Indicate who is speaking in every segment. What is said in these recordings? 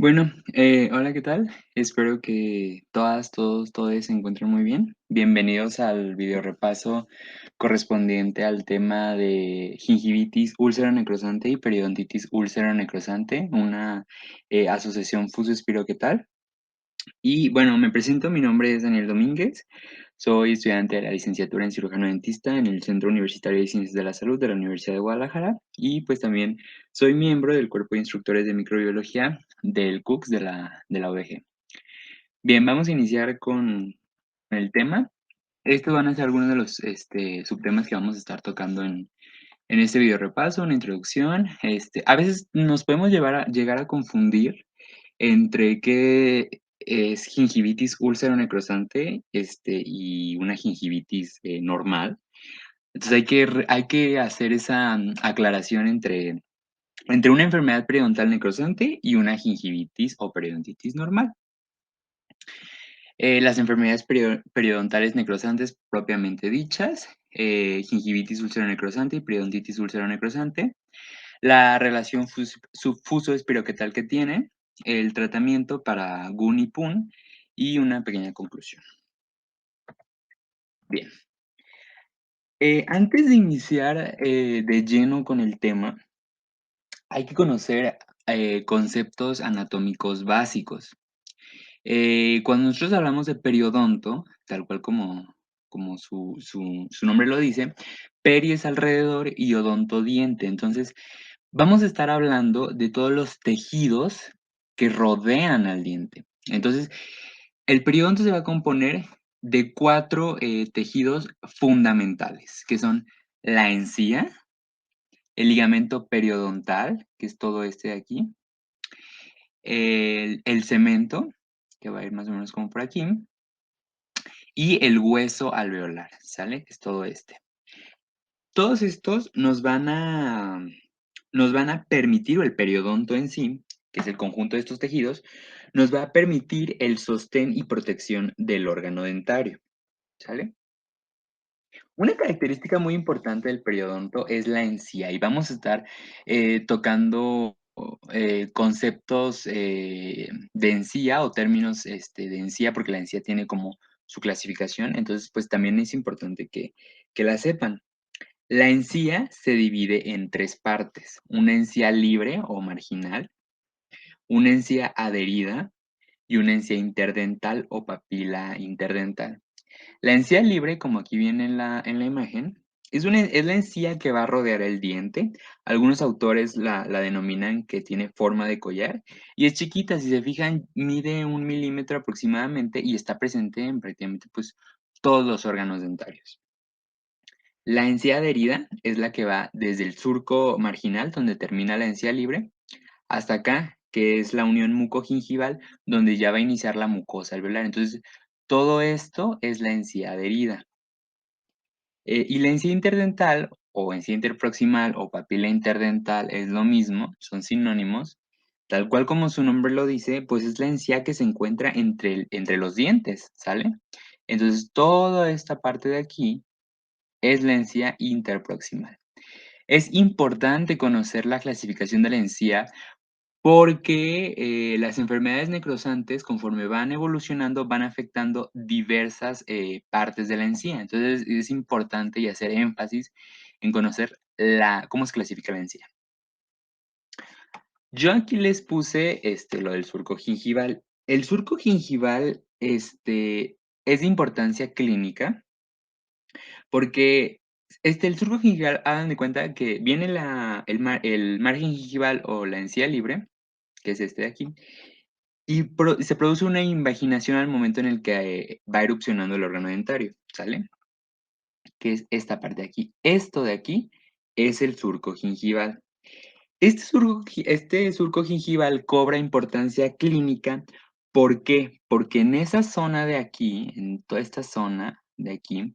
Speaker 1: Hola, ¿qué tal? Espero que todas, todos se encuentren muy bien. Bienvenidos al video repaso correspondiente al tema de gingivitis úlcero-necrosante y periodontitis úlcero-necrosante, una asociación fuso-espiroquetal. Y bueno, me presento, mi nombre es Daniel Domínguez, soy estudiante de la licenciatura en cirujano dentista en el Centro Universitario de Ciencias de la Salud de la Universidad de Guadalajara y pues también soy miembro del cuerpo de instructores de microbiología del CUCS de la UDG. Bien, vamos a iniciar con el tema. Estos van a ser algunos de los subtemas que vamos a estar tocando en este video repaso, una introducción. A veces nos podemos llegar a confundir entre qué es gingivitis úlcero-necrosante, y una gingivitis, normal. Entonces, hay que hacer esa, aclaración entre una enfermedad periodontal necrosante y una gingivitis o periodontitis normal. Las enfermedades periodontales necrosantes propiamente dichas, gingivitis úlcero-necrosante y periodontitis úlcero-necrosante, la relación fuso-espiroquetal que tiene, el tratamiento para GUN y PUN y una pequeña conclusión. Bien, antes de iniciar de lleno con el tema, hay que conocer conceptos anatómicos básicos. Cuando nosotros hablamos de periodonto, tal cual como su nombre lo dice, peri es alrededor y odonto diente. Entonces, vamos a estar hablando de todos los tejidos que rodean al diente. Entonces, el periodonto se va a componer de 4 tejidos fundamentales, que son la encía, el ligamento periodontal, que es todo este de aquí, el cemento, que va a ir más o menos como por aquí, y el hueso alveolar, ¿sale? Que es todo este. Todos estos nos van a permitir, o el periodonto en sí, que es el conjunto de estos tejidos, nos va a permitir el sostén y protección del órgano dentario, ¿sale? Una característica muy importante del periodonto es la encía, y vamos a estar tocando conceptos de encía o términos de encía, porque la encía tiene como su clasificación, entonces pues también es importante que la sepan. La encía se divide en 3 partes: una encía libre o marginal, una encía adherida y una encía interdental o papila interdental. La encía libre, como aquí viene en la imagen, es la encía que va a rodear el diente. Algunos autores la denominan que tiene forma de collar y es chiquita, si se fijan, mide 1 milímetro aproximadamente y está presente en prácticamente pues todos los órganos dentarios. La encía adherida es la que va desde el surco marginal, donde termina la encía libre, hasta acá, que es la unión mucogingival, donde ya va a iniciar la mucosa alveolar. Entonces, todo esto es la encía adherida. Y la encía interdental, o encía interproximal, o papila interdental es lo mismo, son sinónimos. Tal cual como su nombre lo dice, pues es la encía que se encuentra entre los dientes, ¿sale? Entonces, toda esta parte de aquí es la encía interproximal. Es importante conocer la clasificación de la encía porque las enfermedades necrosantes, conforme van evolucionando, van afectando diversas partes de la encía. Entonces, es importante y hacer énfasis en conocer cómo se clasifica la encía. Yo aquí les puse lo del surco gingival. El surco gingival es de importancia clínica porque el surco gingival, hagan de cuenta que viene el margen gingival o la encía libre, que es este de aquí, y se produce una invaginación al momento en el que va erupcionando el órgano dentario, ¿sale? Que es esta parte de aquí. Esto de aquí es el surco gingival. Este surco gingival cobra importancia clínica. ¿Por qué? Porque en esa zona de aquí, en toda esta zona de aquí,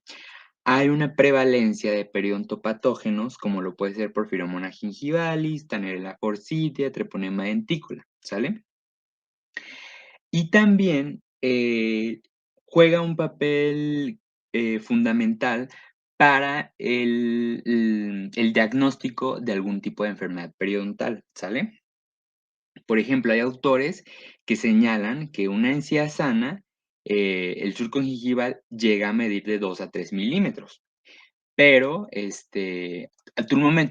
Speaker 1: hay una prevalencia de periodontopatógenos, como lo puede ser Porphyromonas gingivalis, Tannerella forsythia, Treponema denticula, ¿sale? Y también juega un papel fundamental para el diagnóstico de algún tipo de enfermedad periodontal, ¿sale? Por ejemplo, hay autores que señalan que una encía sana, el surco gingival llega a medir de 2 a 3 milímetros, pero,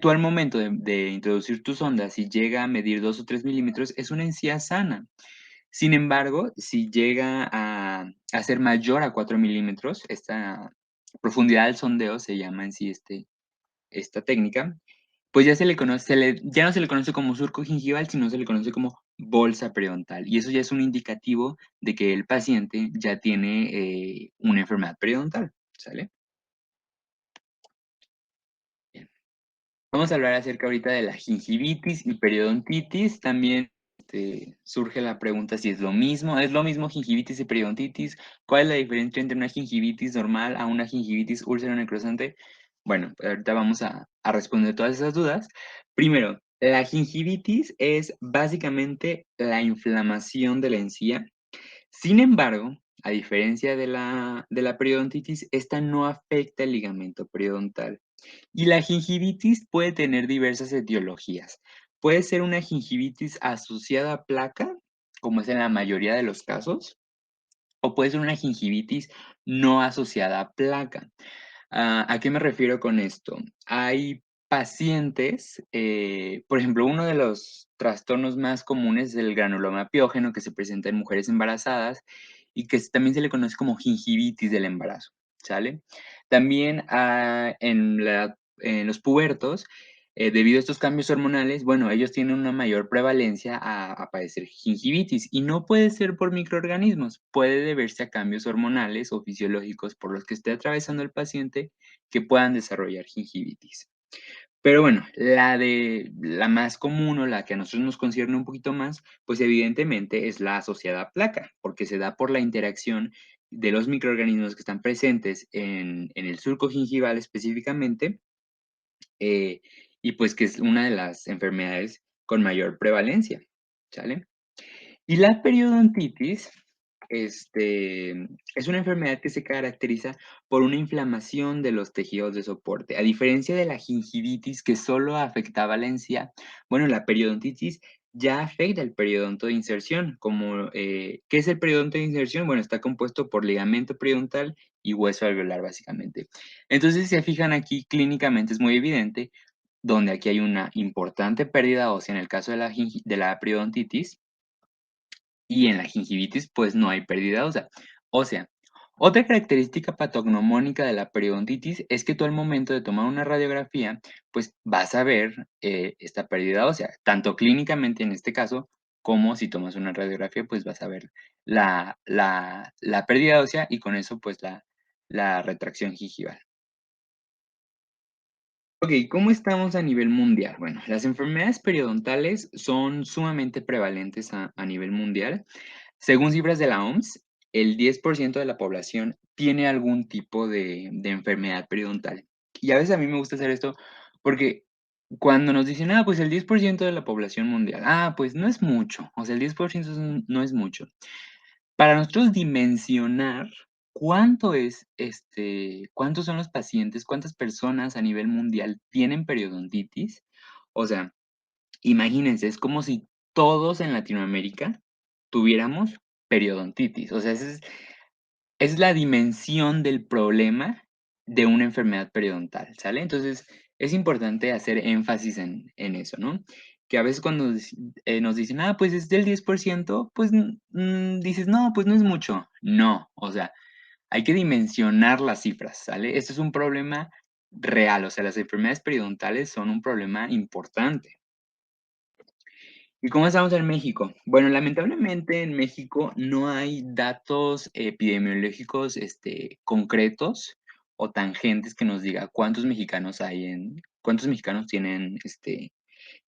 Speaker 1: tú al momento de introducir tus sonda, si llega a medir 2 o 3 milímetros, es una encía sana. Sin embargo, si llega a ser mayor a 4 milímetros, esta profundidad del sondeo se llama en sí, esta técnica, pues ya se le conoce ya no se le conoce como surco gingival, sino se le conoce como bolsa periodontal, y eso ya es un indicativo de que el paciente ya tiene, una enfermedad periodontal, ¿sale? Bien. Vamos a hablar acerca ahorita de la gingivitis y periodontitis. También, surge la pregunta si es lo mismo. ¿Es lo mismo gingivitis y periodontitis? ¿Cuál es la diferencia entre una gingivitis normal a una gingivitis úlcero-necrosante? Bueno, pues ahorita vamos a responder todas esas dudas. Primero, la gingivitis es básicamente la inflamación de la encía. Sin embargo, a diferencia de la periodontitis, esta no afecta el ligamento periodontal. Y la gingivitis puede tener diversas etiologías. Puede ser una gingivitis asociada a placa, como es en la mayoría de los casos, o puede ser una gingivitis no asociada a placa. ¿A qué me refiero con esto? Hay pacientes, por ejemplo, uno de los trastornos más comunes es el granuloma piógeno que se presenta en mujeres embarazadas y que también se le conoce como gingivitis del embarazo, ¿sale? También en los pubertos, debido a estos cambios hormonales, bueno, ellos tienen una mayor prevalencia a padecer gingivitis y no puede ser por microorganismos, puede deberse a cambios hormonales o fisiológicos por los que esté atravesando el paciente que puedan desarrollar gingivitis. Pero bueno, la más común o la que a nosotros nos concierne un poquito más, pues evidentemente es la asociada a placa, porque se da por la interacción de los microorganismos que están presentes en el surco gingival específicamente, eh, y pues que es una de las enfermedades con mayor prevalencia, ¿sale? Y la periodontitis, es una enfermedad que se caracteriza por una inflamación de los tejidos de soporte. A diferencia de la gingivitis que solo afectaba la encía, bueno, la periodontitis ya afecta el periodonto de inserción. ¿Qué es el periodonto de inserción? Bueno, está compuesto por ligamento periodontal y hueso alveolar, básicamente. Entonces, si se fijan aquí, clínicamente es muy evidente, donde aquí hay una importante pérdida ósea en el caso de la periodontitis, y en la gingivitis, pues, no hay pérdida ósea. O sea, otra característica patognomónica de la periodontitis es que tú al momento de tomar una radiografía, pues, vas a ver, esta pérdida ósea, tanto clínicamente en este caso, como si tomas una radiografía, pues, vas a ver la pérdida ósea y con eso, pues, la retracción gingival. Okey, ¿cómo estamos a nivel mundial? Bueno, las enfermedades periodontales son sumamente prevalentes a nivel mundial. Según cifras de la OMS, el 10% de la población tiene algún tipo de enfermedad periodontal. Y a veces a mí me gusta hacer esto porque cuando nos dicen: "Ah, pues el 10% de la población mundial". Ah, pues no es mucho, o sea, el 10% no es mucho. Para nosotros dimensionar cuántos son los pacientes, cuántas personas a nivel mundial tienen periodontitis, o sea, imagínense, es como si todos en Latinoamérica tuviéramos periodontitis. O sea, esa es la dimensión del problema de una enfermedad periodontal, ¿sale? Entonces, es importante hacer énfasis en eso, ¿no? Que a veces cuando nos dicen: "Ah, pues es del 10%", pues, dices: "No, pues no es mucho". No, o sea, hay que dimensionar las cifras, ¿sale? Esto es un problema real, o sea, las enfermedades periodontales son un problema importante. ¿Y cómo estamos en México? Bueno, lamentablemente en México no hay datos epidemiológicos, concretos o tangentes que nos diga cuántos mexicanos tienen,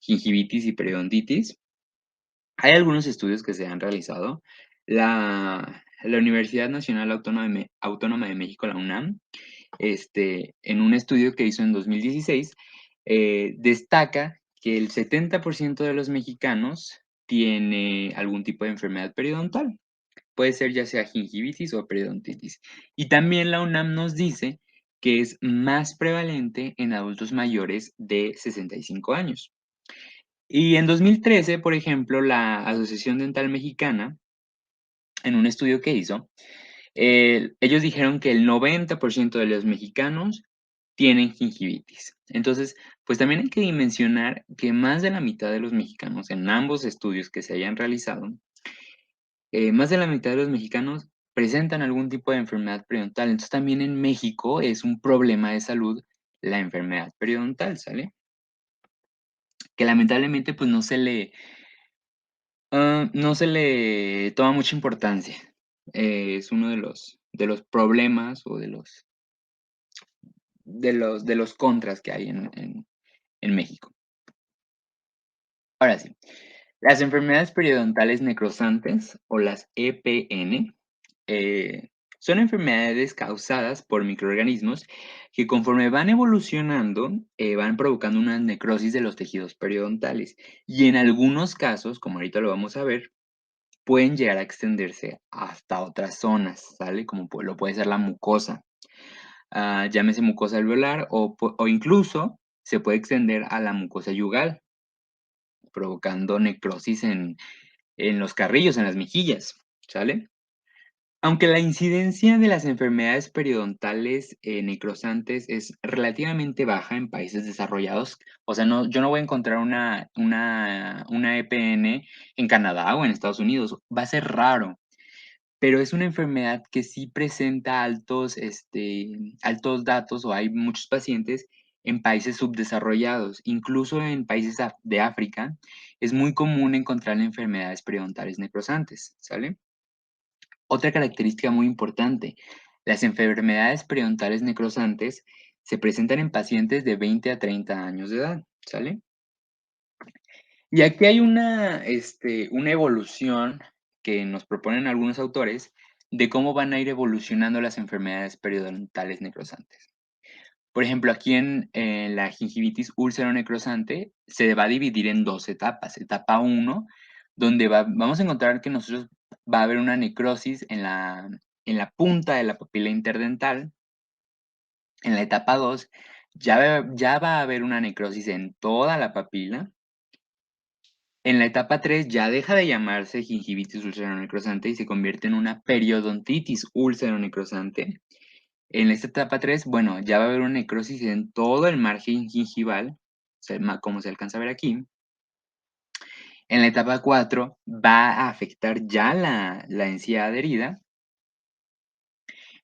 Speaker 1: gingivitis y periodontitis. Hay algunos estudios que se han realizado. La Universidad Nacional Autónoma de México, la UNAM, en un estudio que hizo en 2016, destaca que el 70% de los mexicanos tiene algún tipo de enfermedad periodontal. Puede ser ya sea gingivitis o periodontitis. Y también la UNAM nos dice que es más prevalente en adultos mayores de 65 años. Y en 2013, por ejemplo, la Asociación Dental Mexicana, en un estudio que hizo, ellos dijeron que el 90% de los mexicanos tienen gingivitis. Entonces, pues también hay que dimensionar que más de la mitad de los mexicanos, en ambos estudios que se hayan realizado, más de la mitad de los mexicanos presentan algún tipo de enfermedad periodontal. Entonces, también en México es un problema de salud la enfermedad periodontal, ¿sale? Que lamentablemente, pues no se le toma mucha importancia. Es uno de los problemas o de los contras que hay en México. Ahora sí, las enfermedades periodontales necrosantes o las EPN son enfermedades causadas por microorganismos que conforme van evolucionando van provocando una necrosis de los tejidos periodontales y en algunos casos, como ahorita lo vamos a ver, pueden llegar a extenderse hasta otras zonas, ¿sale? Como lo puede ser la mucosa, llámese mucosa alveolar o incluso se puede extender a la mucosa yugal, provocando necrosis en los carrillos, en las mejillas, ¿sale? Aunque la incidencia de las enfermedades periodontales necrosantes es relativamente baja en países desarrollados, o sea, yo no voy a encontrar una EPN en Canadá o en Estados Unidos, va a ser raro, pero es una enfermedad que sí presenta altos datos o hay muchos pacientes en países subdesarrollados, incluso en países de África, es muy común encontrar enfermedades periodontales necrosantes, ¿sale? Otra característica muy importante, las enfermedades periodontales necrosantes se presentan en pacientes de 20 a 30 años de edad, ¿sale? Y aquí hay una evolución que nos proponen algunos autores de cómo van a ir evolucionando las enfermedades periodontales necrosantes. Por ejemplo, aquí en la gingivitis úlcero-necrosante se va a dividir en dos etapas. Etapa uno, donde vamos a encontrar que nosotros va a haber una necrosis en la punta de la papila interdental. En la etapa 2 ya va a haber una necrosis en toda la papila. En la etapa 3 ya deja de llamarse gingivitis úlcero-necrosante y se convierte en una periodontitis úlcero-necrosante. En esta etapa 3, bueno, ya va a haber una necrosis en todo el margen gingival, como se alcanza a ver aquí. En la etapa 4 va a afectar ya la encía adherida.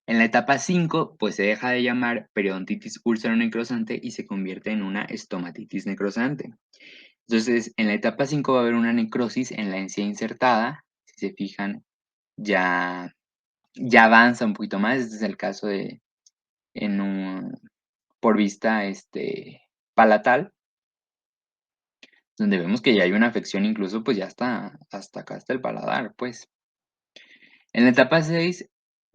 Speaker 1: En la etapa 5, pues se deja de llamar periodontitis úlcero-necrosante y se convierte en una estomatitis necrosante. Entonces, en la etapa 5 va a haber una necrosis en la encía insertada. Si se fijan, ya, ya avanza un poquito más. Este es el caso en un, por vista palatal, donde vemos que ya hay una afección incluso pues ya hasta acá, hasta el paladar, pues. En la etapa 6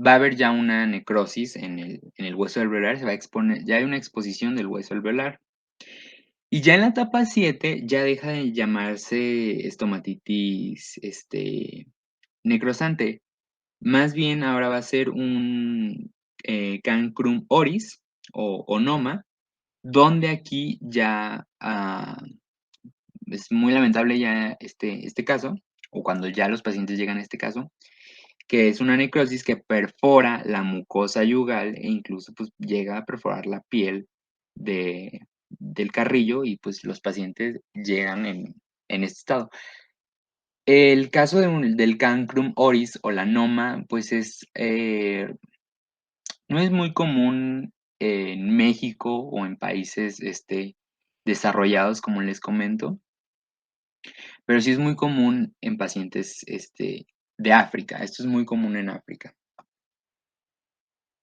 Speaker 1: va a haber ya una necrosis en el hueso alveolar, se va a exponer, ya hay una exposición del hueso alveolar. Y ya en la etapa 7 ya deja de llamarse estomatitis necrosante. Más bien ahora va a ser un cancrum oris o noma, donde aquí ya es muy lamentable ya este caso, o cuando ya los pacientes llegan a este caso, que es una necrosis que perfora la mucosa yugal e incluso pues, llega a perforar la piel del carrillo y pues los pacientes llegan en este estado. El caso del cancrum oris o la noma, pues no es muy común en México o en países desarrollados, como les comento, pero sí es muy común en pacientes de África. Esto es muy común en África.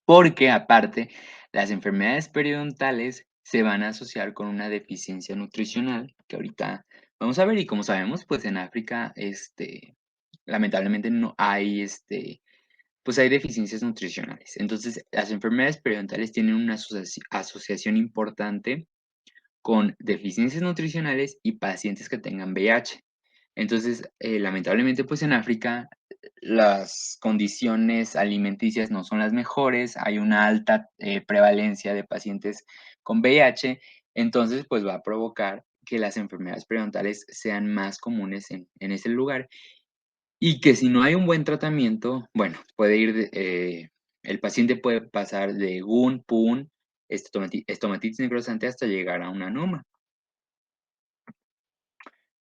Speaker 1: Porque aparte, las enfermedades periodontales se van a asociar con una deficiencia nutricional, que ahorita vamos a ver, y como sabemos, pues en África, lamentablemente no hay, pues hay deficiencias nutricionales. Entonces, las enfermedades periodontales tienen una asociación importante con deficiencias nutricionales y pacientes que tengan VIH. Entonces, lamentablemente, pues en África las condiciones alimenticias no son las mejores, hay una alta prevalencia de pacientes con VIH, entonces pues va a provocar que las enfermedades periodontales sean más comunes en ese lugar y que si no hay un buen tratamiento, bueno, puede ir el paciente puede pasar de GUN, PUN, estomatitis necrosante hasta llegar a un anoma.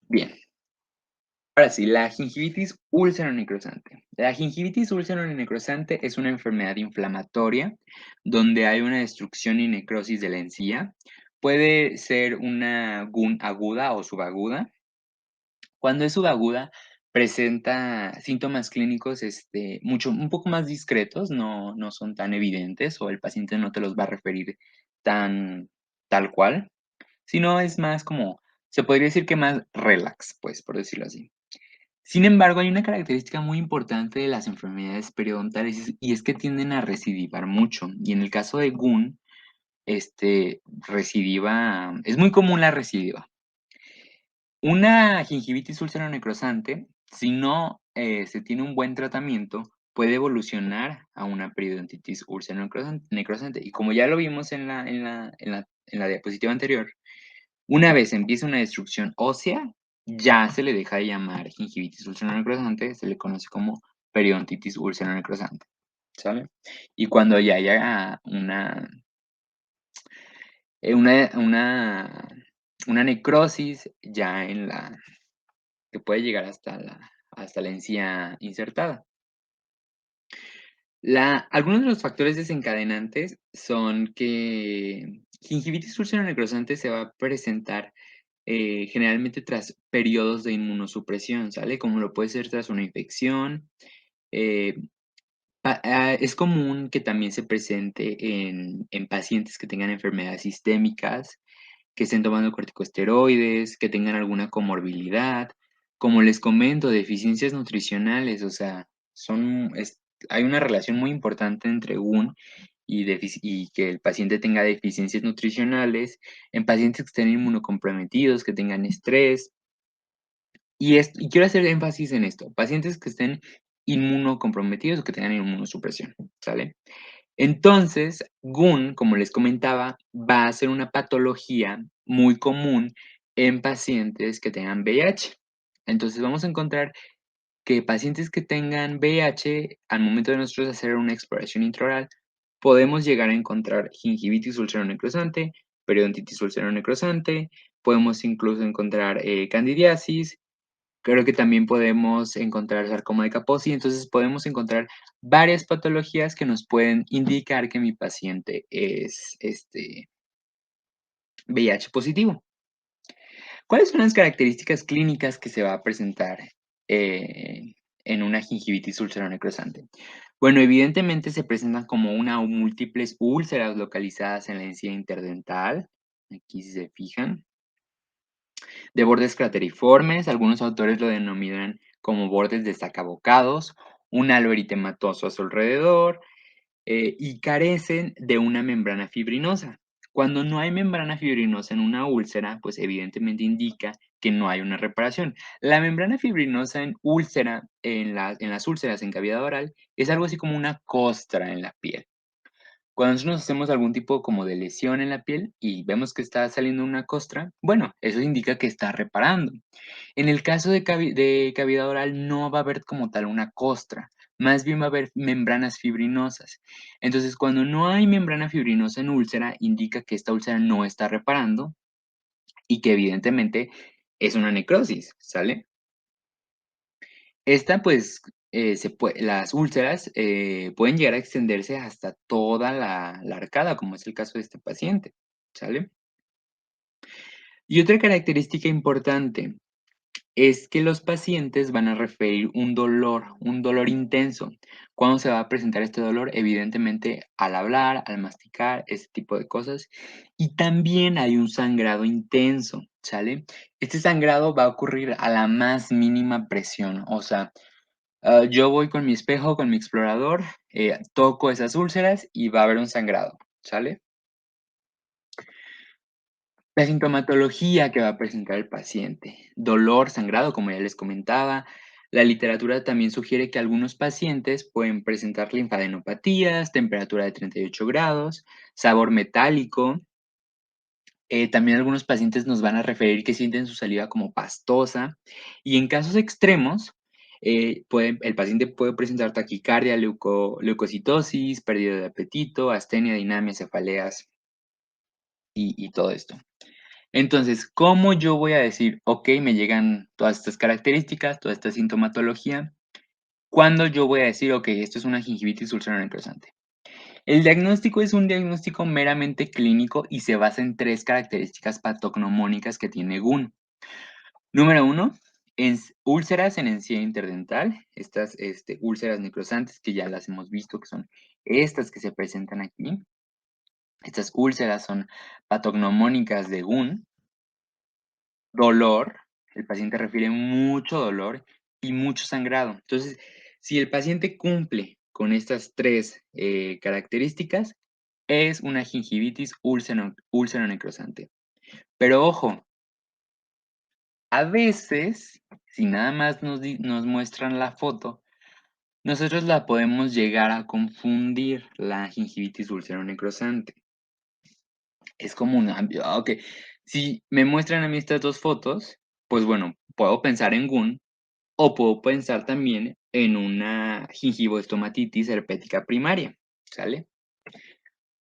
Speaker 1: Bien, ahora sí, la gingivitis úlcero-necrosante. La gingivitis úlcero-necrosante es una enfermedad inflamatoria donde hay una destrucción y necrosis de la encía. Puede ser una GUN aguda o subaguda. Cuando es subaguda, presenta síntomas clínicos, un poco más discretos, no son tan evidentes, o el paciente no te los va a referir tan tal cual, sino es más como, se podría decir que más relax, pues, por decirlo así. Sin embargo, hay una característica muy importante de las enfermedades periodontales, y es que tienden a recidivar mucho, y en el caso de GUN, recidiva es muy común la recidiva. Una gingivitis úlcero-necrosante, si no, se tiene un buen tratamiento, puede evolucionar a una periodontitis úlcero-necrosante. Y como ya lo vimos en la diapositiva anterior, una vez empieza una destrucción ósea, ya se le deja de llamar gingivitis úlcero-necrosante, se le conoce como periodontitis úlcero-necrosante, ¿sale? Y cuando ya haya una necrosis ya que puede llegar hasta la encía insertada. Algunos de los factores desencadenantes son que gingivitis úlcero-necrosante se va a presentar, generalmente tras periodos de inmunosupresión, ¿sale? Como lo puede ser tras una infección, eh, es común que también se presente en pacientes que tengan enfermedades sistémicas, que estén tomando corticosteroides, que tengan alguna comorbilidad. Como les comento, deficiencias nutricionales, o sea, hay una relación muy importante entre GUN y que el paciente tenga deficiencias nutricionales, en pacientes que estén inmunocomprometidos, que tengan estrés. Y quiero hacer énfasis en esto, pacientes que estén inmunocomprometidos o que tengan inmunosupresión, ¿sale? Entonces, GUN, como les comentaba, va a ser una patología muy común en pacientes que tengan VIH. Entonces, vamos a encontrar que pacientes que tengan VIH, al momento de nosotros hacer una exploración intraoral, podemos llegar a encontrar gingivitis ulceronecrosante, periodontitis ulceronecrosante, podemos incluso encontrar candidiasis. Creo que también podemos encontrar sarcoma de Kaposi, entonces podemos encontrar varias patologías que nos pueden indicar que mi paciente es, VIH positivo. ¿Cuáles son las características clínicas que se va a presentar, eh, en una gingivitis ulceronecrosante? Bueno, evidentemente se presentan como una o múltiples úlceras localizadas en la encía interdental, aquí si se fijan. De bordes crateriformes, algunos autores lo denominan como bordes destacabocados, un halo eritematoso a su alrededor, y carecen de una membrana fibrinosa. Cuando no hay membrana fibrinosa en una úlcera, pues evidentemente indica que no hay una reparación. La membrana fibrinosa en las úlceras en cavidad oral es algo así como una costra en la piel. Cuando nosotros nos hacemos algún tipo como de lesión en la piel y vemos que está saliendo una costra, bueno, eso indica que está reparando. En el caso de cavidad oral no va a haber como tal una costra, más bien va a haber membranas fibrinosas. Entonces, cuando no hay membrana fibrinosa en úlcera, indica que esta úlcera no está reparando y que evidentemente es una necrosis, ¿sale? Esta, pues, las úlceras pueden llegar a extenderse hasta toda la arcada, como es el caso de este paciente, ¿sale? Y otra característica importante es que los pacientes van a referir un dolor intenso. ¿Cuándo se va a presentar este dolor? Evidentemente al hablar, al masticar, ese tipo de cosas. Y también hay un sangrado intenso, ¿sale? Este sangrado va a ocurrir a la más mínima presión, o sea, yo voy con mi espejo, con mi explorador, toco esas úlceras y va a haber un sangrado, ¿sale? La sintomatología que va a presentar el paciente, dolor, sangrado, como ya les comentaba. La literatura también sugiere que algunos pacientes pueden presentar linfadenopatías, temperatura de 38 grados, sabor metálico, También algunos pacientes nos van a referir que sienten su saliva como pastosa y en casos extremos, el paciente puede presentar taquicardia, leucocitosis, pérdida de apetito, astenia, dinamia, cefaleas y todo esto. Entonces, ¿cómo yo voy a decir, ok, me llegan todas estas características, toda esta sintomatología? ¿Cuándo yo voy a decir, ok, esto es una gingivitis úlcera necrosante? El diagnóstico es un diagnóstico meramente clínico y se basa en tres características patognomónicas que tiene GUN. Número uno, úlceras en encía interdental, estas úlceras necrosantes que ya las hemos visto, que son estas que se presentan aquí. Estas úlceras son patognomónicas de GUN. Dolor, el paciente refiere mucho dolor y mucho sangrado. Entonces, si el paciente cumple con estas tres características, es una gingivitis úlcero-necrosante. Pero ojo, a veces, si nada más nos muestran la foto, nosotros la podemos llegar a confundir la gingivitis úlcero-necrosante. Es común, ok, si me muestran a mí estas dos fotos, pues bueno, puedo pensar en GUN o puedo pensar también en una gingivoestomatitis herpética primaria, ¿sale?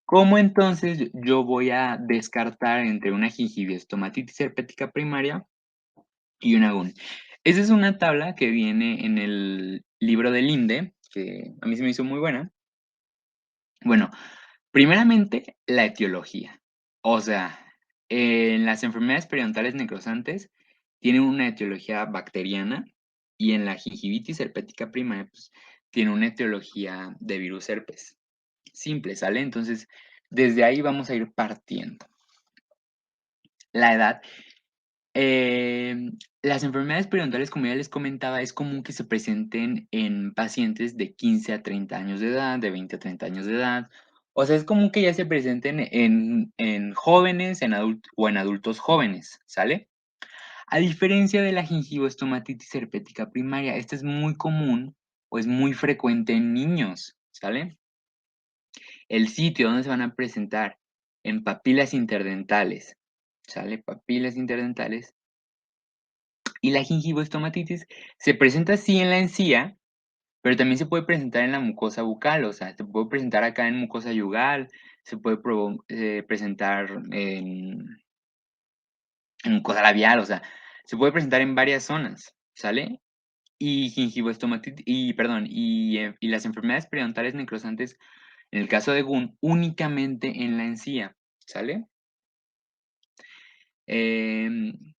Speaker 1: ¿Cómo entonces yo voy a descartar entre una gingiviostomatitis herpética primaria y una GUN? Esa es una tabla que viene en el libro de Linde, que a mí se me hizo muy buena. Bueno, primeramente, la etiología. O sea, en las enfermedades periodontales necrosantes tienen una etiología bacteriana y en la gingivitis herpética primaria, pues, tiene una etiología de virus herpes. Simple, ¿sale? Entonces, desde ahí vamos a ir partiendo. La edad. Las enfermedades periodontales, como ya les comentaba, es común que se presenten en pacientes de 15 a 30 años de edad, de 20 a 30 años de edad. O sea, es común que ya se presenten en jóvenes o en adultos jóvenes, ¿sale? A diferencia de la gingivoestomatitis herpética primaria, esta es muy común o es muy frecuente en niños, ¿sale? El sitio donde se van a presentar en papilas interdentales, ¿sale? Papilas interdentales. Y la gingivoestomatitis se presenta sí en la encía, pero también se puede presentar en la mucosa bucal, o sea, se puede presentar acá en mucosa yugal, se puede presentar en mucosa labial, o sea, se puede presentar en varias zonas, ¿sale? Y gingivoestomatitis, y las enfermedades periodontales necrosantes, en el caso de GUN, únicamente en la encía, ¿sale?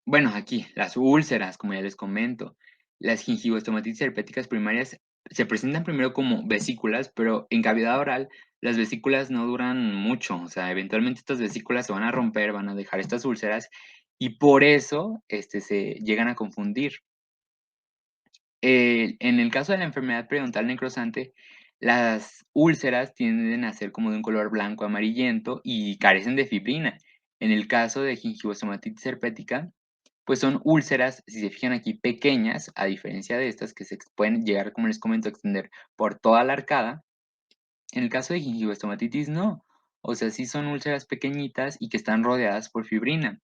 Speaker 1: Bueno, aquí, las úlceras, como ya les comento, las gingivoestomatitis herpéticas primarias se presentan primero como vesículas, pero en cavidad oral las vesículas no duran mucho, o sea, eventualmente estas vesículas se van a romper, van a dejar estas úlceras y por eso se llegan a confundir. En el caso de la enfermedad periodontal necrosante, las úlceras tienden a ser como de un color blanco amarillento y carecen de fibrina. En el caso de gingivoestomatitis herpética, pues son úlceras, si se fijan aquí, pequeñas, a diferencia de estas que se pueden llegar, como les comento, a extender por toda la arcada. En el caso de gingivoestomatitis, no. O sea, sí son úlceras pequeñitas y que están rodeadas por fibrina.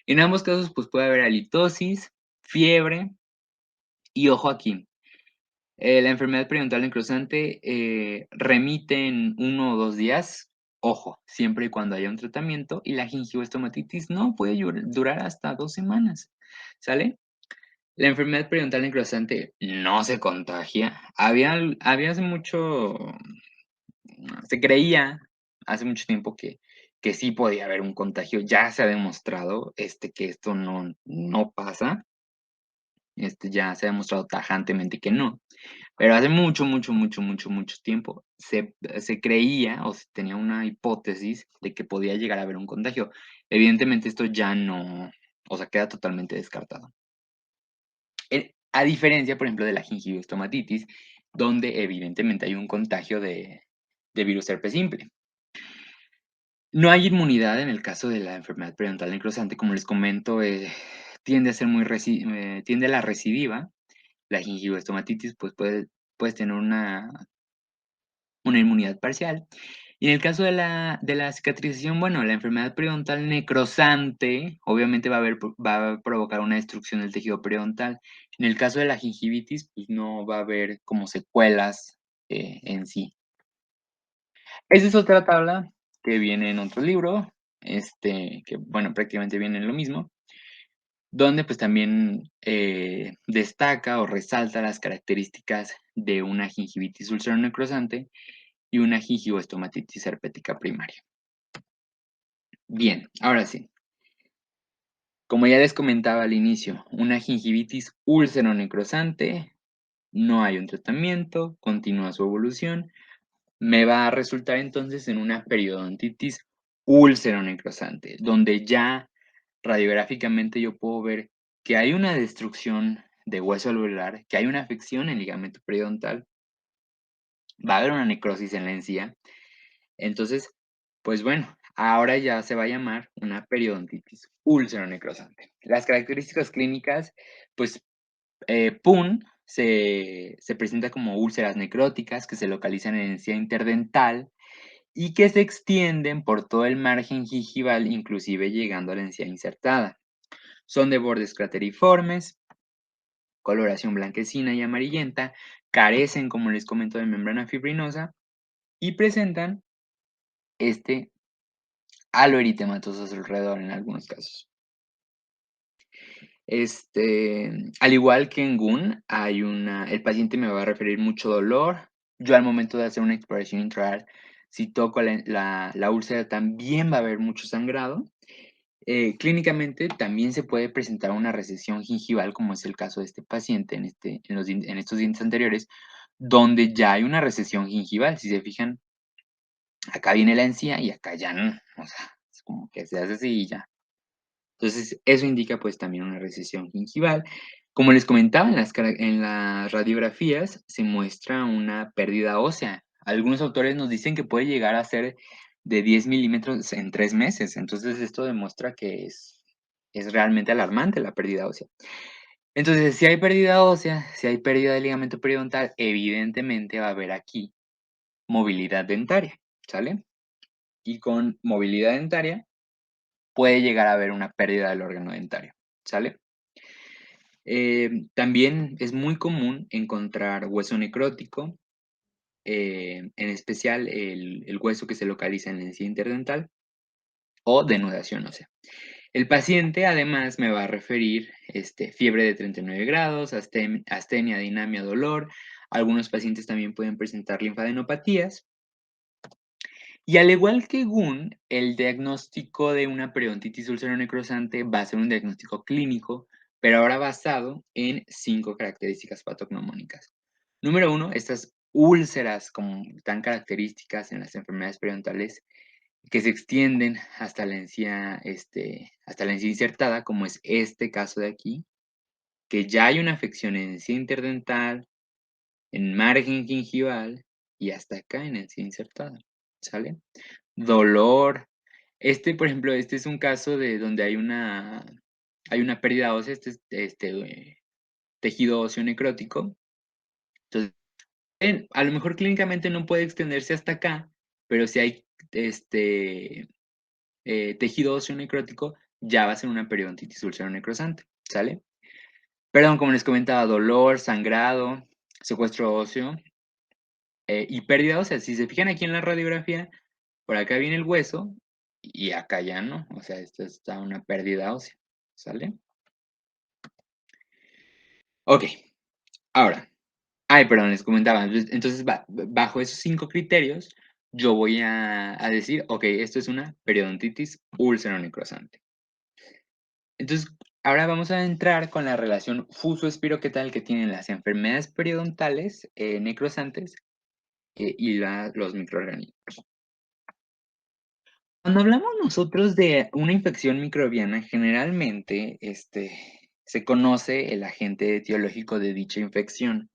Speaker 1: En ambos casos, pues puede haber halitosis, fiebre y ojo aquí. La enfermedad periodontal necrosante remite en 1 o 2 días, ojo, siempre y cuando haya un tratamiento, y la gingivoestomatitis no, puede durar hasta 2 semanas, ¿sale? La enfermedad periodontal necrosante no se contagia. Había hace mucho, se creía hace mucho tiempo que sí podía haber un contagio. Ya se ha demostrado que esto no pasa. Ya se ha demostrado tajantemente que no. Pero hace mucho, mucho, mucho, mucho, mucho tiempo se creía o se tenía una hipótesis de que podía llegar a haber un contagio. Evidentemente esto ya no, o sea, queda totalmente descartado. A diferencia, por ejemplo, de la gingiviostomatitis, donde evidentemente hay un contagio de virus herpes simple. No hay inmunidad en el caso de la enfermedad periodontal necrosante, como les comento, tiende a ser tiende a la recidiva. La gingiviostomatitis, pues puedes tener una inmunidad parcial. Y en el caso de la cicatrización, bueno, la enfermedad periodontal necrosante, obviamente va a provocar una destrucción del tejido periodontal. En el caso de la gingivitis, pues, no va a haber como secuelas, en sí. Esa es otra tabla que viene en otro libro, que, bueno, prácticamente viene en lo mismo, donde, pues, también, destaca o resalta las características de una gingivitis ulceronecrosante y una gingivoestomatitis herpética primaria. Bien, ahora sí, como ya les comentaba al inicio, una gingivitis úlcero-necrosante, no hay un tratamiento, continúa su evolución, me va a resultar entonces en una periodontitis úlcero-necrosante, donde ya radiográficamente yo puedo ver que hay una destrucción de hueso alveolar, que hay una afección en el ligamento periodontal, va a haber una necrosis en la encía. Entonces, pues bueno, ahora ya se va a llamar una periodontitis úlcero-necrosante. Las características clínicas, pues, PUN se presenta como úlceras necróticas que se localizan en la encía interdental y que se extienden por todo el margen gingival, inclusive llegando a la encía insertada. Son de bordes crateriformes, coloración blanquecina y amarillenta, carecen, como les comento, de membrana fibrinosa y presentan este halo eritematoso a su alrededor en algunos casos. Al igual que en GUN, el paciente me va a referir mucho dolor. Yo al momento de hacer una exploración intraoral, si toco la úlcera, también va a haber mucho sangrado. Clínicamente también se puede presentar una recesión gingival, como es el caso de este paciente en estos dientes anteriores, donde ya hay una recesión gingival. Si se fijan, acá viene la encía y acá ya no. O sea, es como que se hace así y ya. Entonces, eso indica, pues, también una recesión gingival. Como les comentaba, en las radiografías se muestra una pérdida ósea. Algunos autores nos dicen que puede llegar a ser de 10 milímetros en 3 meses. Entonces, esto demuestra que es realmente alarmante la pérdida ósea. Entonces, si hay pérdida ósea, si hay pérdida de ligamento periodontal, evidentemente va a haber aquí movilidad dentaria, ¿sale? Y con movilidad dentaria puede llegar a haber una pérdida del órgano dentario, ¿sale? También es muy común encontrar hueso necrótico, en especial el hueso que se localiza en la encía interdental o denudación ósea. El paciente además me va a referir fiebre de 39 grados, astenia, dinamia, dolor. Algunos pacientes también pueden presentar linfadenopatías. Y al igual que GUN, el diagnóstico de una periodontitis ulceronecrosante va a ser un diagnóstico clínico, pero ahora basado en 5 características patognomónicas. Número uno, estas úlceras como tan características en las enfermedades periodontales que se extienden hasta la encía insertada, como es este caso de aquí, que ya hay una afección en encía interdental, en margen gingival y hasta acá en encía insertada, ¿sale? Dolor. Por ejemplo, este es un caso de donde hay una pérdida ósea, tejido óseo necrótico. Entonces, a lo mejor clínicamente no puede extenderse hasta acá, pero si hay, este, tejido óseo necrótico, ya va a ser una periodontitis ulceronecrosante, ¿sale? Perdón, como les comentaba, dolor, sangrado, secuestro óseo, y pérdida ósea. Si se fijan aquí en la radiografía, por acá viene el hueso y acá ya no, o sea, esto está una pérdida ósea, ¿sale? Okey, ahora perdón, les comentaba, entonces bajo esos 5 criterios, yo voy a decir: "Okey, esto es una periodontitis ulceronecrosante". Entonces, ahora vamos a entrar con la relación fuso-espiroquetal que tienen las enfermedades periodontales, necrosantes, y los microorganismos. Cuando hablamos nosotros de una infección microbiana, generalmente, se conoce el agente etiológico de dicha infección.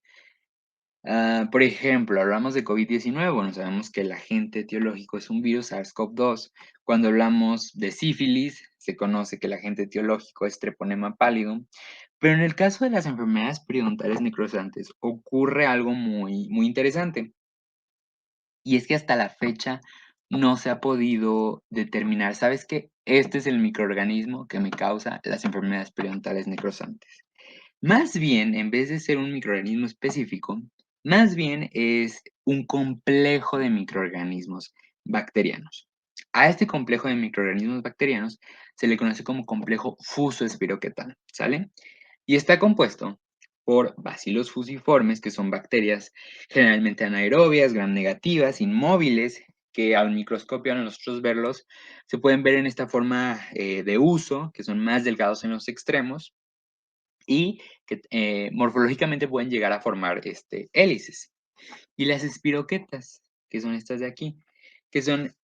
Speaker 1: Por ejemplo, hablamos de COVID-19, bueno, sabemos que el agente etiológico es un virus SARS-CoV-2. Cuando hablamos de sífilis, se conoce que el agente etiológico es Treponema pallidum. Pero en el caso de las enfermedades periodontales necrosantes ocurre algo muy, muy interesante. Y es que hasta la fecha no se ha podido determinar, ¿sabes qué? Este es el microorganismo que me causa las enfermedades periodontales necrosantes. Más bien, en vez de ser un microorganismo específico, más bien es un complejo de microorganismos bacterianos. A este complejo de microorganismos bacterianos se le conoce como complejo fusoespiroquetal, ¿sale? Y está compuesto por bacilos fusiformes, que son bacterias generalmente anaerobias, gram negativas, inmóviles, que al microscopio, a nosotros verlos, se pueden ver en esta forma de uso, que son más delgados en los extremos y que morfológicamente pueden llegar a formar hélices. Y las espiroquetas, que son estas de aquí, que son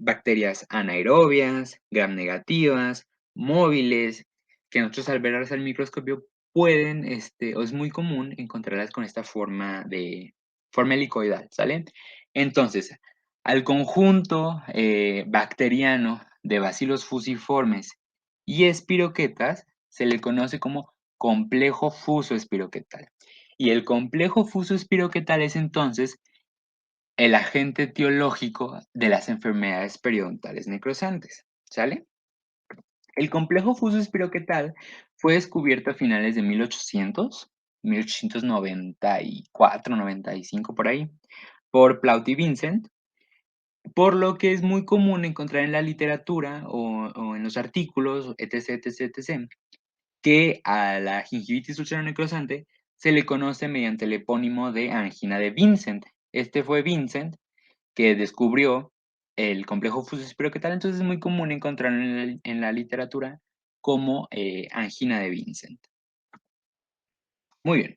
Speaker 1: bacterias anaerobias, gram negativas, móviles, que nosotros al verlas al microscopio pueden, o es muy común encontrarlas con esta forma helicoidal, ¿sale? Entonces, al conjunto bacteriano de bacilos fusiformes y espiroquetas se le conoce como complejo fuso-espiroquetal. Y el complejo fuso-espiroquetal es entonces el agente etiológico de las enfermedades periodontales necrosantes, ¿sale? El complejo fuso-espiroquetal fue descubierto a finales de 1894, 95 por ahí, por Plaut y Vincent, por lo que es muy común encontrar en la literatura o en los artículos, etc, etc, etc, que a la gingivitis ulceronecrosante se le conoce mediante el epónimo de angina de Vincent. Este fue Vincent que descubrió el complejo fusoespiroquetal, entonces es muy común encontrarlo en la literatura como angina de Vincent. Muy bien.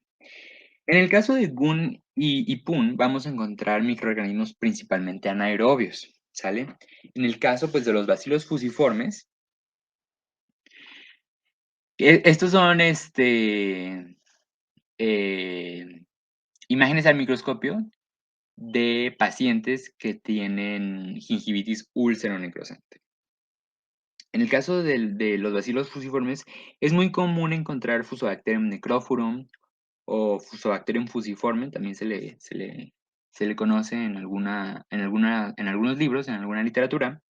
Speaker 1: En el caso de Gun y Pun, vamos a encontrar microorganismos principalmente anaerobios, ¿sale? En el caso, pues, de los bacilos fusiformes, estos son, eh, imágenes al microscopio de pacientes que tienen gingivitis úlcero-necrosante. En el caso de los bacilos fusiformes, es muy común encontrar Fusobacterium necrophorum o Fusobacterium fusiforme, también se le conoce en algunos libros, en alguna literatura.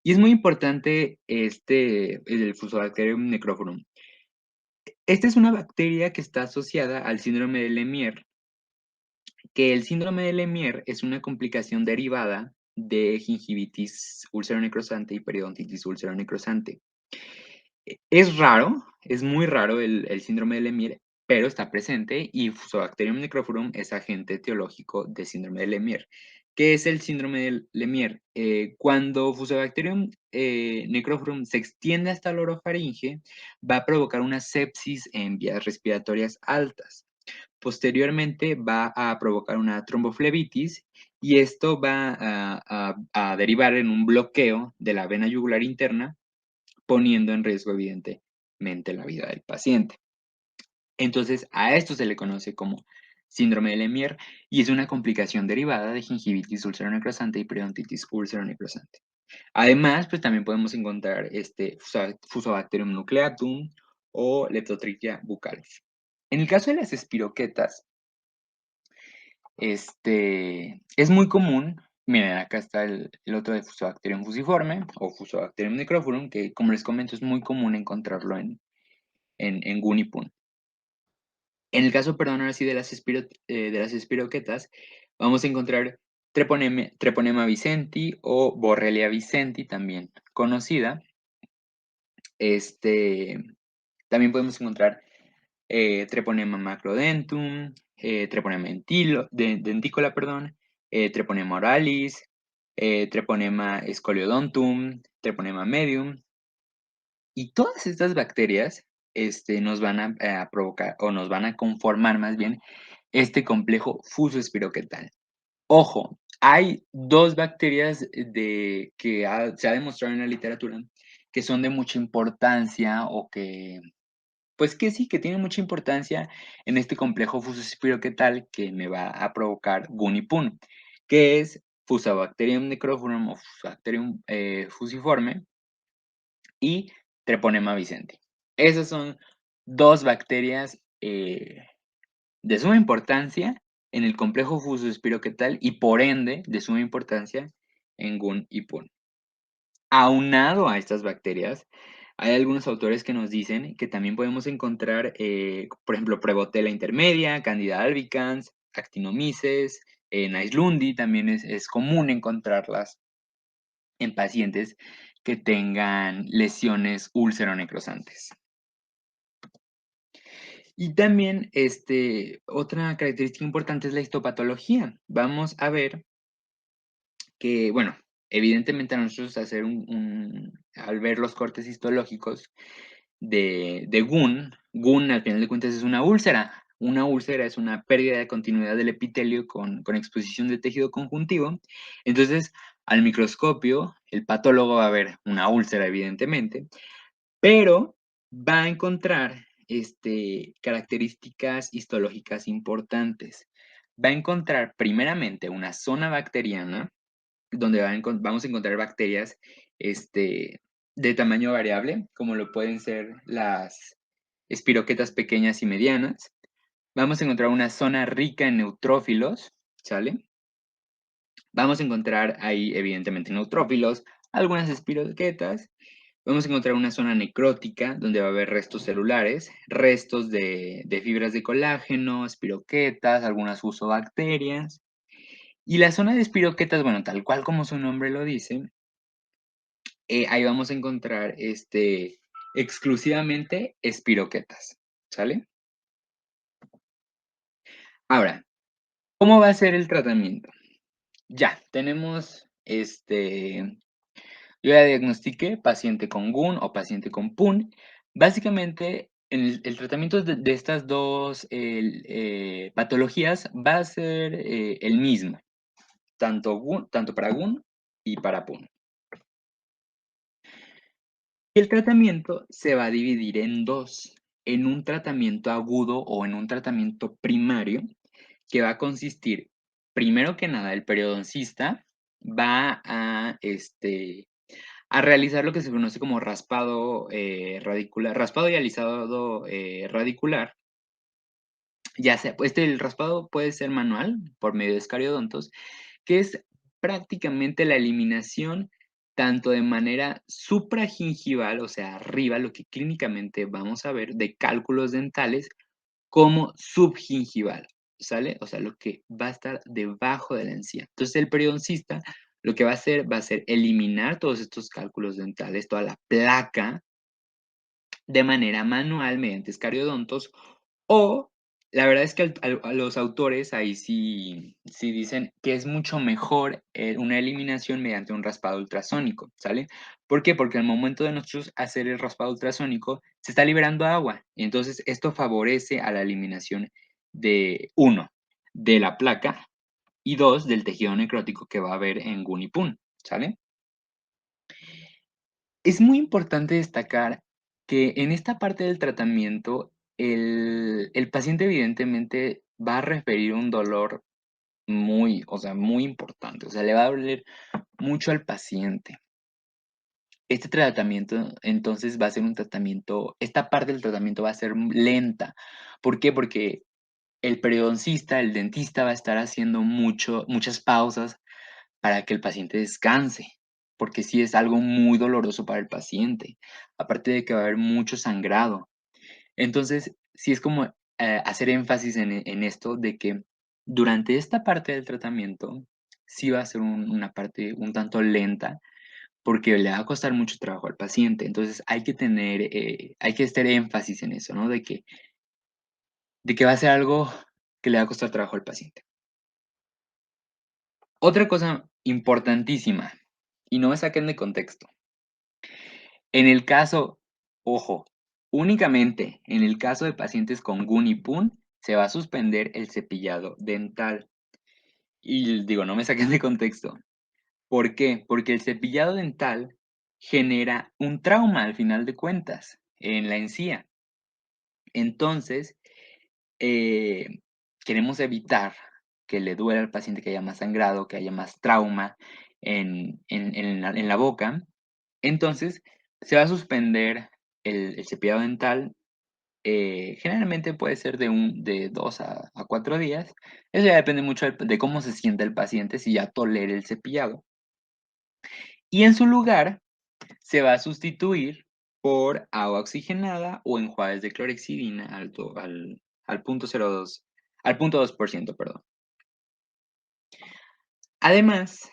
Speaker 1: Y es muy importante el Fusobacterium necrophorum. Esta es una bacteria que está asociada al síndrome de Lemierre, que el síndrome de Lemierre es una complicación derivada de gingivitis ulceronecrosante y periodontitis ulceronecrosante. Es raro, es muy raro el síndrome de Lemierre, pero está presente y Fusobacterium necrophorum es agente etiológico de síndrome de Lemierre. ¿Qué es el síndrome de Lemierre? Cuando Fusobacterium necrophorum se extiende hasta la orofaringe, va a provocar una sepsis en vías respiratorias altas. Posteriormente va a provocar una tromboflebitis y esto va a derivar en un bloqueo de la vena yugular interna, poniendo en riesgo evidentemente la vida del paciente. Entonces, a esto se le conoce como síndrome de Lemierre y es una complicación derivada de gingivitis ulceronecrosante y periodontitis ulceronecrosante. Además, pues también podemos encontrar Fusobacterium nucleatum o Leptotrichia buccalis. En el caso de las espiroquetas, es muy común, miren, acá está el otro de Fusobacterium fusiforme o Fusobacterium necrophorum, que como les comento es muy común encontrarlo en Gunipun. En el caso, perdón, ahora sí de las espiroquetas, vamos a encontrar Treponema vicenti o Borrelia vicenti, también conocida. Este, También podemos encontrar Treponema macrodentum, Treponema dentícola, perdón, Treponema oralis, Treponema scoliodontum, Treponema medium. Y todas estas bacterias nos van a provocar o nos van a conformar más bien este complejo fuso-espiroquetal. Ojo, hay dos bacterias se ha demostrado en la literatura que son de mucha importancia o que, pues que sí, que tienen mucha importancia en este complejo fuso-espiroquetal que me va a provocar Gunipun, que es Fusobacterium necrophorum o Fusobacterium fusiforme y Treponema vicente. Esas son dos bacterias de suma importancia en el complejo fusoespiroquetal y por ende de suma importancia en Gun y Pun. Aunado a estas bacterias, hay algunos autores que nos dicen que también podemos encontrar, por ejemplo, Prevotella intermedia, Candida albicans, Actinomyces, Naislundi, también es común encontrarlas en pacientes que tengan lesiones úlcero-necrosantes. Y también, otra característica importante es la histopatología. Vamos a ver que, bueno, evidentemente a nosotros hacer al ver los cortes histológicos de GUN al final de cuentas es una úlcera. Una úlcera es una pérdida de continuidad del epitelio con exposición de tejido conjuntivo. Entonces, al microscopio, el patólogo va a ver una úlcera, evidentemente, pero va a encontrar características histológicas importantes. Va a encontrar primeramente una zona bacteriana donde vamos a encontrar bacterias de tamaño variable, como lo pueden ser las espiroquetas pequeñas y medianas. Vamos a encontrar una zona rica en neutrófilos, ¿sale? Vamos a encontrar ahí, evidentemente, neutrófilos, algunas espiroquetas. Vamos a encontrar una zona necrótica donde va a haber restos celulares, restos de fibras de colágeno, espiroquetas, algunas fusobacterias. Y la zona de espiroquetas, bueno, tal cual como su nombre lo dice, ahí vamos a encontrar exclusivamente espiroquetas, ¿sale? Ahora, ¿cómo va a ser el tratamiento? Ya, tenemos, yo ya diagnostiqué paciente con GUN o paciente con PUN. Básicamente, el tratamiento de estas dos patologías va a ser el mismo, tanto para GUN y para PUN. El tratamiento se va a dividir en dos, en un tratamiento agudo o en un tratamiento primario, que va a consistir, primero que nada, el periodoncista va a realizar lo que se conoce como raspado radicular, raspado y alisado radicular, ya sea, pues el raspado puede ser manual por medio de escariodontos, que es prácticamente la eliminación tanto de manera supragingival, o sea, arriba, lo que clínicamente vamos a ver, de cálculos dentales, como subgingival, ¿sale? O sea, lo que va a estar debajo de la encía. Entonces, el periodoncista lo que va a ser eliminar todos estos cálculos dentales, toda la placa, de manera manual mediante escariodontos o la verdad es que a los autores ahí sí dicen que es mucho mejor, una eliminación mediante un raspado ultrasónico, ¿sale? ¿Por qué? Porque al momento de nosotros hacer el raspado ultrasónico se está liberando agua, y entonces esto favorece a la eliminación de, uno, de la placa y dos, del tejido necrótico que va a haber en Gunipun, ¿sale? Es muy importante destacar que en esta parte del tratamiento, el paciente evidentemente va a referir un dolor muy, o sea, muy importante, o sea, le va a doler mucho al paciente. Este tratamiento, entonces, va a ser un tratamiento, esta parte del tratamiento va a ser lenta. ¿Por qué? Porque el periodoncista, el dentista va a estar haciendo muchas pausas para que el paciente descanse, porque sí es algo muy doloroso para el paciente, aparte de que va a haber mucho sangrado. Entonces, sí es como hacer énfasis en esto de que durante esta parte del tratamiento sí va a ser una parte un tanto lenta, porque le va a costar mucho trabajo al paciente. Entonces, hay que hacer énfasis en eso, ¿no? De que va a ser algo que le va a costar trabajo al paciente. Otra cosa importantísima, y no me saquen de contexto. En el caso, ojo, únicamente en el caso de pacientes con GUN y PUN, se va a suspender el cepillado dental. Y digo, no me saquen de contexto. ¿Por qué? Porque el cepillado dental genera un trauma al final de cuentas en la encía. Entonces, eh, queremos evitar que le duela al paciente, que haya más sangrado, que haya más trauma en la boca. Entonces, se va a suspender el cepillado dental, generalmente puede ser de 2 a 4 días. Eso ya depende mucho de cómo se sienta el paciente, si ya tolera el cepillado. Y en su lugar se va a sustituir por agua oxigenada o enjuagues de clorexidina al punto 0,2, al punto 2%, perdón. Además,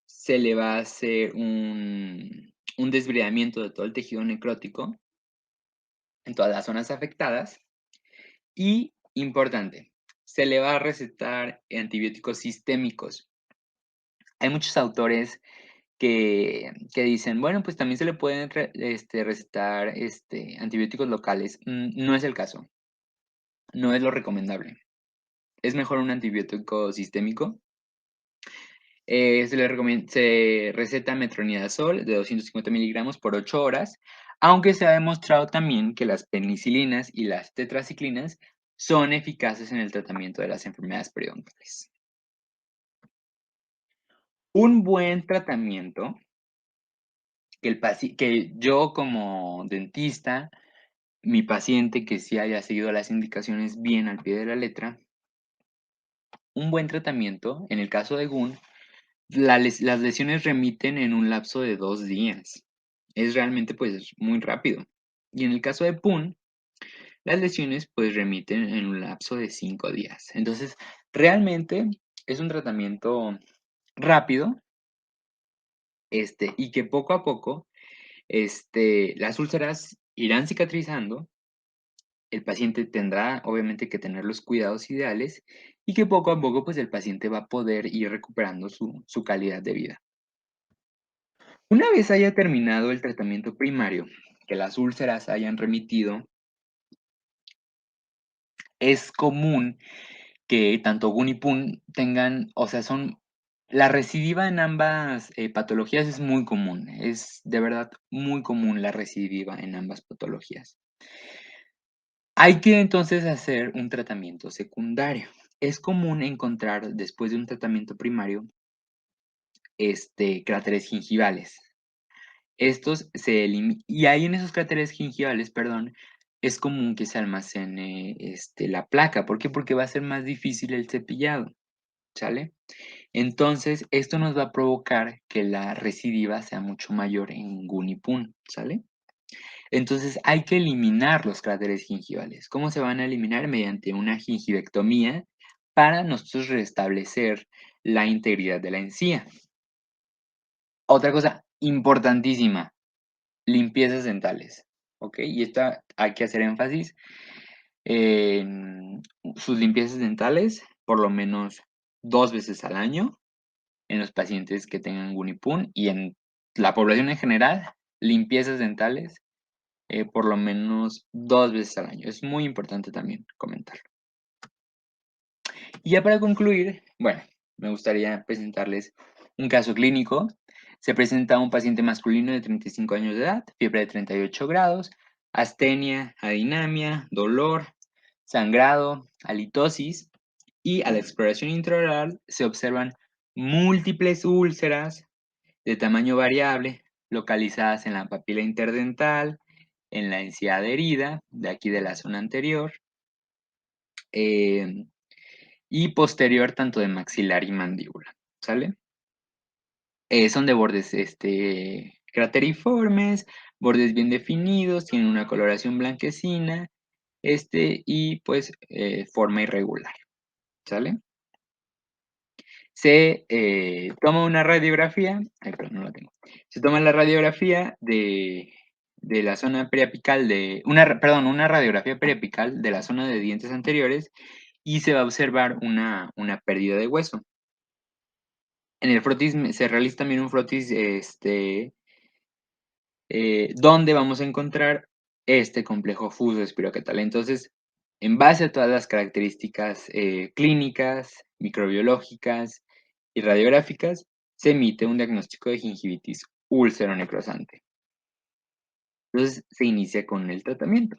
Speaker 1: se le va a hacer un desbridamiento de todo el tejido necrótico en todas las zonas afectadas y, importante, se le va a recetar antibióticos sistémicos. Hay muchos autores que dicen, bueno, pues también se le pueden recetar antibióticos locales. No es el caso, no es lo recomendable. Es mejor un antibiótico sistémico. Se receta metronidazol de 250 miligramos por 8 horas, aunque se ha demostrado también que las penicilinas y las tetraciclinas son eficaces en el tratamiento de las enfermedades periodontales. Un buen tratamiento que yo como dentista, mi paciente que sí haya seguido las indicaciones bien al pie de la letra, un buen tratamiento, en el caso de GUN, las lesiones remiten en un lapso de 2 días. Es realmente, pues, muy rápido. Y en el caso de PUN, las lesiones, pues, remiten en un lapso de 5 días. Entonces, realmente es un tratamiento rápido, y que poco a poco, las úlceras irán cicatrizando, el paciente tendrá, obviamente, que tener los cuidados ideales y que poco a poco, pues, el paciente va a poder ir recuperando su calidad de vida. Una vez haya terminado el tratamiento primario, que las úlceras hayan remitido, es común que tanto GUN y PUN tengan, o sea, la recidiva en ambas patologías es muy común, es de verdad muy común la recidiva en ambas patologías. Hay que entonces hacer un tratamiento secundario. Es común encontrar después de un tratamiento primario, cráteres gingivales. Estos se elimi y ahí en esos cráteres gingivales, perdón, es común que se almacene, la placa, ¿por qué? Porque va a ser más difícil el cepillado, ¿sale? Entonces, esto nos va a provocar que la recidiva sea mucho mayor en Gunipun, ¿sale? Entonces, hay que eliminar los cráteres gingivales. ¿Cómo se van a eliminar? Mediante una gingivectomía para nosotros restablecer la integridad de la encía. Otra cosa importantísima, limpiezas dentales, ¿ok? Y esta hay que hacer énfasis en sus limpiezas dentales, por lo menos 2 veces al año, en los pacientes que tengan Gunipun y en la población en general, limpiezas dentales, por lo menos 2 veces al año. Es muy importante también comentarlo. Y ya para concluir, bueno, me gustaría presentarles un caso clínico. Se presenta un paciente masculino de 35 años de edad, fiebre de 38 grados, astenia, adinamia, dolor, sangrado, halitosis y a la exploración intraoral se observan múltiples úlceras de tamaño variable localizadas en la papila interdental, en la encía adherida, de aquí de la zona anterior, em, y posterior tanto de maxilar y mandíbula, ¿sale? Son de bordes, crateriformes, bordes bien definidos, tienen una coloración blanquecina, y pues, forma irregular, ¿sale? Se, toma una radiografía, ay, perdón, no la tengo. Se toma la radiografía de la zona periapical una radiografía periapical de la zona de dientes anteriores y se va a observar una pérdida de hueso. En el frotis se realiza también un frotis, donde vamos a encontrar este complejo fuso espiroquetal. Entonces, en base a todas las características clínicas, microbiológicas y radiográficas, se emite un diagnóstico de gingivitis úlcero-necrosante. Entonces, se inicia con el tratamiento.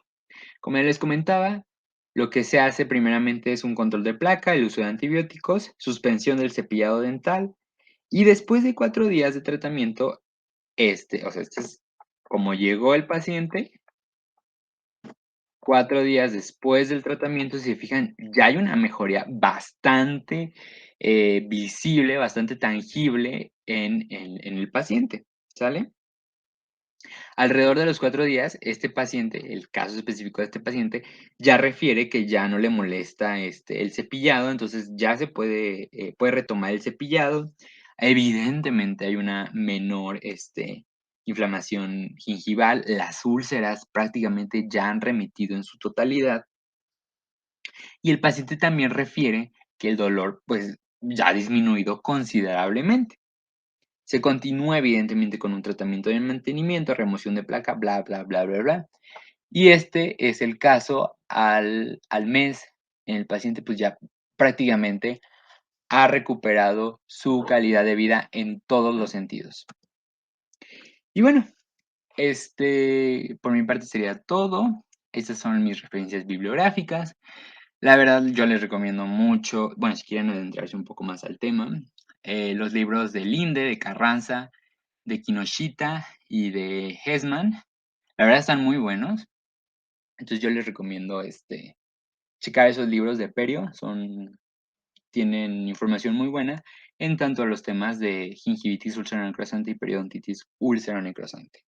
Speaker 1: Como ya les comentaba, lo que se hace primeramente es un control de placa, el uso de antibióticos, suspensión del cepillado dental y después de 4 días de tratamiento, este es como llegó el paciente, 4 días después del tratamiento, si se fijan, ya hay una mejoría bastante, visible, bastante tangible en el paciente, ¿sale? Alrededor de los 4 días, este paciente, el caso específico de este paciente, ya refiere que ya no le molesta, el cepillado, entonces ya se puede retomar el cepillado. Evidentemente, hay una menor, inflamación gingival, las úlceras prácticamente ya han remitido en su totalidad, y el paciente también refiere que el dolor, pues, ya ha disminuido considerablemente. Se continúa evidentemente con un tratamiento de mantenimiento, remoción de placa, bla, bla, bla, bla, bla. Y este es el caso al mes, en el paciente pues ya prácticamente ha recuperado su calidad de vida en todos los sentidos. Y bueno, por mi parte sería todo. Estas son mis referencias bibliográficas. La verdad, yo les recomiendo mucho, bueno, si quieren adentrarse un poco más al tema, los libros de Linde, de Carranza, de Kinoshita y de Hessman. La verdad están muy buenos. Entonces yo les recomiendo checar esos libros de Perio. Tienen información muy buena en tanto a los temas de gingivitis ulceronecrosante y periodontitis ulceronecrosante.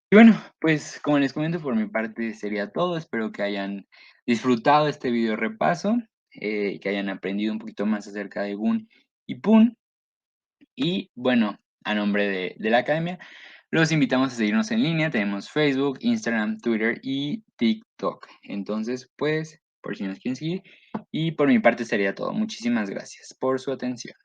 Speaker 1: Y bueno, pues como les comento, por mi parte sería todo. Espero que hayan disfrutado este video repaso, que hayan aprendido un poquito más acerca de GUN y PUN. Y bueno, a nombre de la academia, los invitamos a seguirnos en línea. Tenemos Facebook, Instagram, Twitter y TikTok. Entonces, pues, por si nos quieren seguir. Y por mi parte sería todo. Muchísimas gracias por su atención.